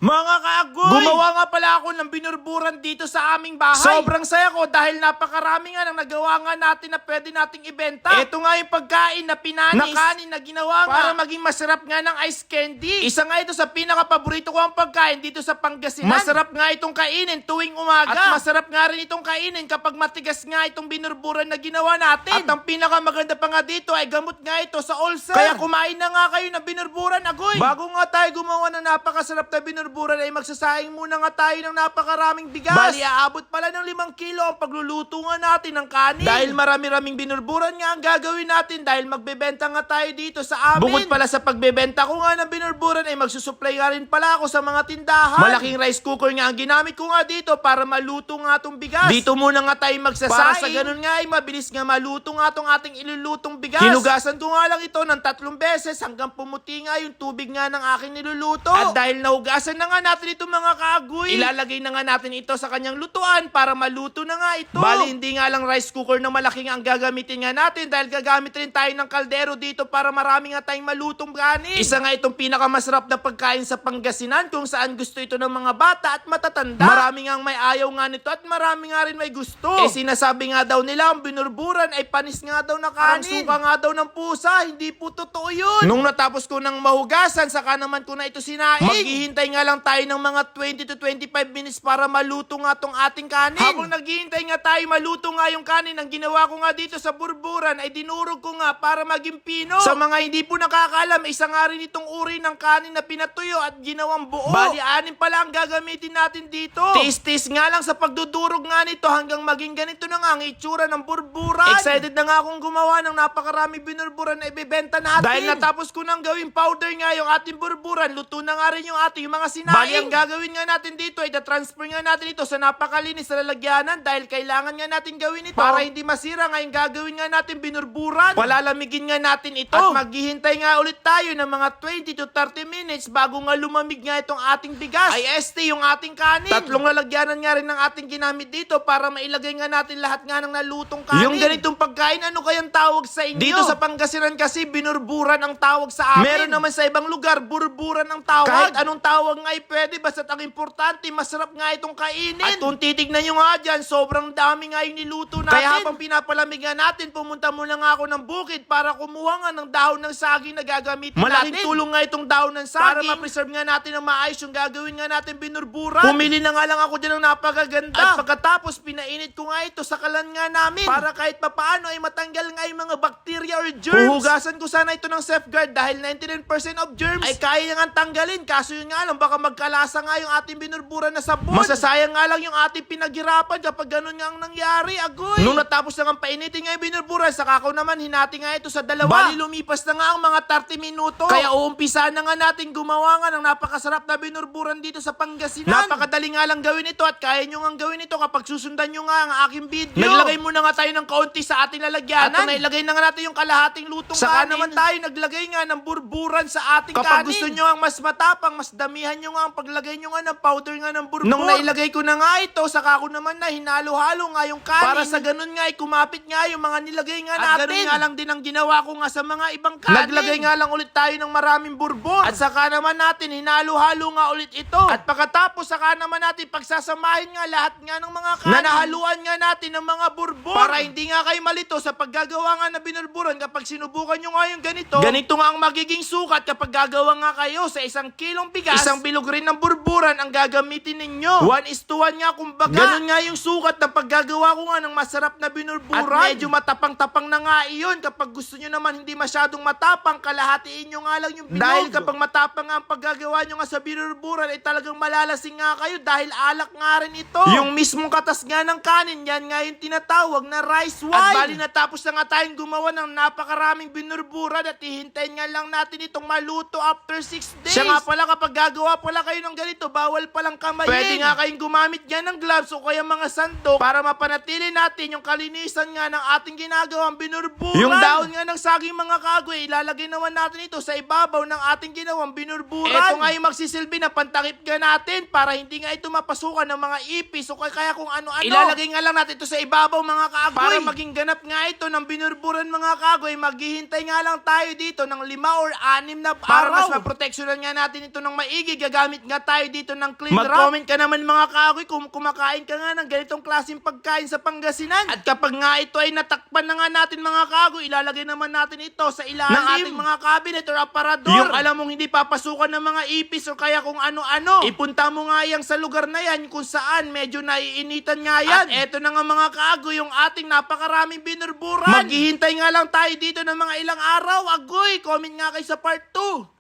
Mga kaagoy! Gumawa nga pala ako ng binurburan dito sa aming bahay. Sobrang saya ko dahil napakarami nga nang nagawa nga natin na pwede nating ibenta. Ito nga yung pagkain na pinanis na kanin na ginawa nga para maging masarap nga ng ice candy. Isa nga ito sa pinaka-paborito ko ang pagkain dito sa Pangasinan. Masarap nga itong kainin tuwing umaga. At masarap nga rin itong kainin kapag matigas nga itong binurburan na ginawa natin. At ang pinakamaganda pa nga dito ay gamot nga ito sa ulcer. Kaya kumain na nga kayo ng binurburan, agoy! Bago nga tayo gumawa ng napakasarap na binurburan ay magsasayang muna nga tayo ng napakaraming bigas. Bali, aabot pala ng 5 kilo ang pagluluto nga natin ng kanin. Dahil marami-raming binurburan nga ang gagawin natin dahil magbebenta nga tayo dito sa amin. Bukod pala sa pagbebenta ko nga ng binurburan ay magsusupply nga rin pala ako sa mga tindahan. Malaking rice cooker nga ang ginamit ko nga dito para maluto nga itong bigas. Dito muna nga tayo magsasaing. Para sa ganun nga ay mabilis nga maluto nga itong ating ilulutong bigas. Hinugasan ko nga lang ito ng 3 beses hanggang pumuti nga yung tubig nga ng aking niluluto. At dahil nahugasan na nga natin ito mga kaagoy, ilalagay na nga natin ito sa kanyang lutuan para maluto na nga ito. Bali, hindi nga lang rice cooker na malaking ang gagamitin nga natin dahil gagamit rin tayo ng kaldero dito para marami nga tayong malutong kanin. Isa nga itong pinakamasarap na pagkain sa Pangasinan kung saan gusto ito ng mga bata at matatanda. Marami nga may ayaw nga nito at marami nga rin may gusto. Sinasabi nga daw nila ang binurburan ay panis nga daw na kanin. Parang suka nga daw ng pusa, hindi po totoo yun. Nung natapos ko ng mahugasan, saka naman ko na ito sinaing. Maghihintay nga lang tayo ng mga 20 to 25 minutes para maluto nga tong ating kanin. Habang naghihintay nga tayo maluto nga yung kanin, ang ginawa ko nga dito sa burburan ay dinurog ko nga para maging pino. Sa mga hindi po nakakaalam, isa nga rin itong uri ng kanin na pinatuyo at ginawang buo. Bali, 6 pala ang gagamitin natin dito. Tis-tis nga lang sa pagdudurog nga nito hanggang maging ganito na nga ang itsura ng burburan. Excited na nga akong gumawa ng napakarami binurburan na ibebenta natin. Dahil natapos ko nang gawing powder nga yung ating burburan, luto na nga rin yung ating mga sinaing. Bali, ang gagawin nga natin dito ay transfer nga natin ito sa napakalinis na lalagyanan dahil kailangan nga natin gawin ito para hindi masira. Ngayon gagawin nga natin binurburan. Palalamigin nga natin ito. At maghihintay nga ulit tayo ng mga 20 to 30 minutes bago nga lumamig nga itong ating bigas. Ay yung ating kanin. 3 lalagyanan nga rin ng ating ginamit dito para mailagay nga natin lahat nga ng nalutong kanin. Yung ganitong pagkain, ano kayang tawag sa inyo? Dito sa Pangasinan kasi binurburan ang tawag sa amin. Meron naman sa ibang lugar, burburan ang tawag. Kahit anong tawag nga ay pwede, basta't ang importante, masarap nga itong kainin. At kung titignan nyo nga dyan, sobrang dami nga yung niluto natin. Kaya habang pinapalamig nga natin, pumunta muna nga ako ng bukid para kumuha nga ng dahon ng saging na gagamitin natin. Malaking tulong nga itong dahon ng saging para ma-preserve nga natin ng maayos yung gagawin nga natin binurburan. Pumili na nga lang ako dyan ng napakaganda. At pagkatapos, pinainit ko nga ito sa kalan nga namin para kahit papaano ay matanggal nga yung mga bacteria or germs. Huhugasan ko sana ito ng safeguard dahil 99% of germs ay kaya nga tanggalin. Kaso yun nga lang, baka magkalasa nga yung ating binurburan na sabon. Masasayang nga lang yung ating pinaghirapan kapag ganun nga ang nangyari, agoy. Nung natapos na nga painitin nga yung binurburan, saka ako naman hinati nga ito sa 2. Bali, lumipas na nga ang mga 30 minuto. Kaya uumpisa na nga natin gumawa nga ng napakasarap na binurburan dito sa Pangasinan. Napakadali nga lang gawin ito at kaya nyo nga gawin ito kapag susundan nyo nga ang aking video. Naglagay muna nga tayo ng kaunti sa ating lalagyanan. At nailagay na nga natin yung kalahating lutong saka kanin. Naman tayo naglagay nga ng burburan sa ating kapag kanin. Kapag gusto nyo ang mas matapang, mas damihan nyo nga ang paglagay nyo nga ng powder nga ng burbur. Nung nailagay ko na nga ito, saka ako naman na hinalo-halo nga yung kanin. Para sa ganun nga ay kumapit nga yung mga nilagay nga natin. At ganun nga lang din ang ginawa ko nga sa mga ibang kanin. Naglagay nga lang ulit tayo ng maraming burbur. At saka naman natin hinalo-halo nga ulit ito. At pagkatapos saka naman natin pagsasamahin nga lahat nga ng mga kanin na nahaluan nga natin ng mga burbur. Para hindi nga kayo malito sa paggagawa nga ng binurburan kapag sinubukan nyo nga yung ganito. Ganito nga ang magiging sukat kapag gagawa nga kayo sa 1 kilong bigas. 1 bilog rin ng burburan ang gagamitin ninyo. 1:1 nga kumbaga. Ganun nga yung sukat ng paggagawa ko nga ng masarap na binurburan. At medyo matapang-tapang na nga iyon. Kapag gusto nyo naman hindi masyadong matapang, kalahatiin nyo nga lang yung bilog. Dahil kapag matapang nga ang paggagawa nyo nga sa binurburan, ay talagang malalasing nga kayo dahil alak nga rin ito. Yung mismong katas nga ng kanin, yan nga yung tinatawag na rice wine. At bali natapos na nga tayong gumawa ng napakaraming binurburan at hihintayin nga lang natin itong maluto after 6 days. Siya nga pala, kapag gagawa pala kayo ng ganito, bawal palang kamayin. Pwede nga kayong gumamit yan ng gloves o kaya mga sandok para mapanatili natin yung kalinisan nga ng ating ginagawang binurburan. Yung dahon nga ng saging mga kaagoy, ilalagay naman natin ito sa ibabaw ng ating ginawang binurburan. Ito nga yung magsisilbi na pantakip nga natin para hindi nga ito mapasukan ng mga ipis o kaya kung ano-ano. Ilalagay nga lang natin ito sa ibabaw mga kaagoy para maging ganap nga ito ng binurburan mga kaagoy. Maghihintay nga lang tayo dito ng 5 or 6 na araw para mas maproteksyonan nga natin ito ng maigi. gagamit nga tayo dito ng clean wrap. Mag-comment ka naman mga kaagoy kung kumakain ka nga ng ganitong klaseng pagkain sa Pangasinan. At kapag nga ito ay natakpan na nga natin mga kaagoy, ilalagay naman natin ito sa ilalim ng ating mga cabinet or aparador. Yung alam mong hindi papasukan ng mga ipis o kaya kung ano-ano. Ipunta mo nga yan sa lugar na yan kung saan medyo naiinitan nga yan. At eto na nga mga kaagoy, yung ating napakaraming binurburan. Maghihintay nga lang tayo dito ng mga ilang araw. Agoy, comment nga kayo sa part 2.